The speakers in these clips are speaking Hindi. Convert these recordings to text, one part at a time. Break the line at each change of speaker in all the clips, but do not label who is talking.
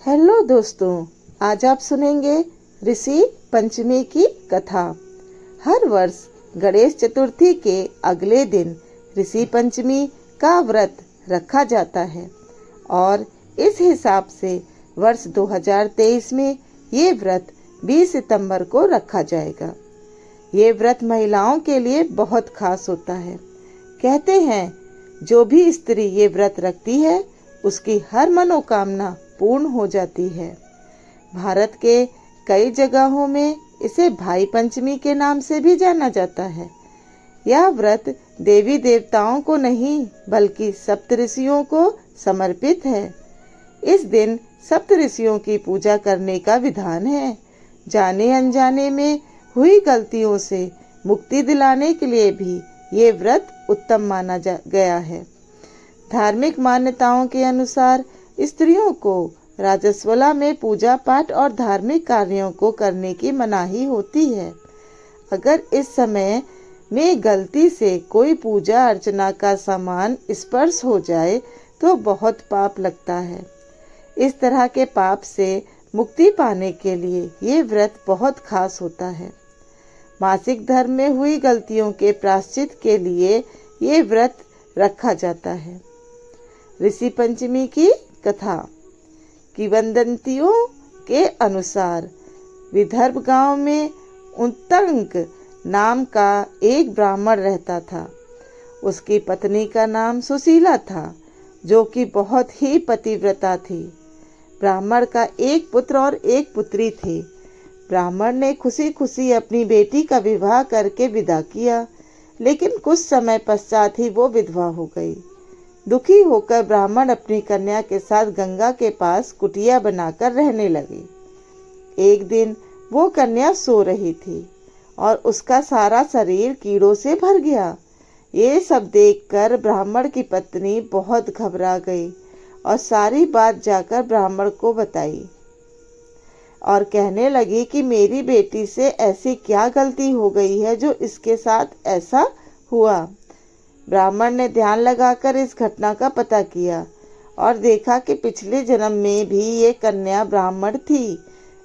हेलो दोस्तों, आज आप सुनेंगे ऋषि पंचमी की कथा। हर वर्ष गणेश चतुर्थी के अगले दिन ऋषि पंचमी का व्रत रखा जाता है और इस हिसाब से वर्ष 2023 में ये व्रत 20 सितंबर को रखा जाएगा। ये व्रत महिलाओं के लिए बहुत खास होता है। कहते हैं जो भी स्त्री ये व्रत रखती है उसकी हर मनोकामना पूर्ण हो जाती है। भारत के कई जगहों में इसे भाई पंचमी के नाम से भी जाना जाता है। यह व्रत देवी देवताओं को नहीं बल्कि सप्तऋषियों को समर्पित है। इस दिन सप्तऋषियों की पूजा करने का विधान है। जाने अनजाने में हुई गलतियों से मुक्ति दिलाने के लिए भी ये व्रत उत्तम माना गया है। धार्मिक मान्यताओं के अनुसार स्त्रियों को राजस्वला में पूजा पाठ और धार्मिक कार्यों को करने की मनाही होती है। अगर इस समय में गलती से कोई पूजा अर्चना का सामान स्पर्श हो जाए तो बहुत पाप लगता है। इस तरह के पाप से मुक्ति पाने के लिए ये व्रत बहुत खास होता है। मासिक धर्म में हुई गलतियों के प्रायश्चित के लिए ये व्रत रखा जाता है। ऋषि पंचमी की कथा। किंवदंतियों के अनुसार विदर्भ गांव में उत्तंक नाम का एक ब्राह्मण रहता था। उसकी पत्नी का नाम सुशीला था, जो कि बहुत ही पतिव्रता थी। ब्राह्मण का एक पुत्र और एक पुत्री थी। ब्राह्मण ने खुशी खुशी अपनी बेटी का विवाह करके विदा किया, लेकिन कुछ समय पश्चात ही वो विधवा हो गई। दुखी होकर ब्राह्मण अपनी कन्या के साथ गंगा के पास कुटिया बनाकर रहने लगे। एक दिन वो कन्या सो रही थी और उसका सारा शरीर कीड़ों से भर गया। ये सब देखकर ब्राह्मण की पत्नी बहुत घबरा गई और सारी बात जाकर ब्राह्मण को बताई और कहने लगी कि मेरी बेटी से ऐसी क्या गलती हो गई है जो इसके साथ ऐसा हुआ। ब्राह्मण ने ध्यान लगाकर इस घटना का पता किया और देखा कि पिछले जन्म में भी ये कन्या ब्राह्मण थी।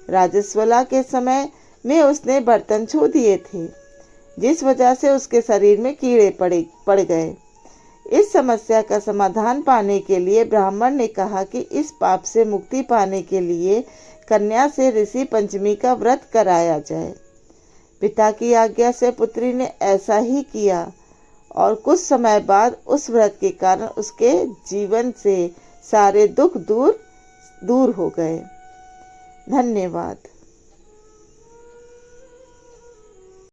राजस्वला के समय में उसने बर्तन छू दिए थे, जिस वजह से उसके शरीर में कीड़े पड़ गए। इस समस्या का समाधान पाने के लिए ब्राह्मण ने कहा कि इस पाप से मुक्ति पाने के लिए कन्या से ऋषि पंचमी का व्रत कराया जाए। पिता की आज्ञा से पुत्री ने ऐसा ही किया और कुछ समय बाद उस व्रत के कारण उसके जीवन से सारे दुख दूर हो गए। धन्यवाद।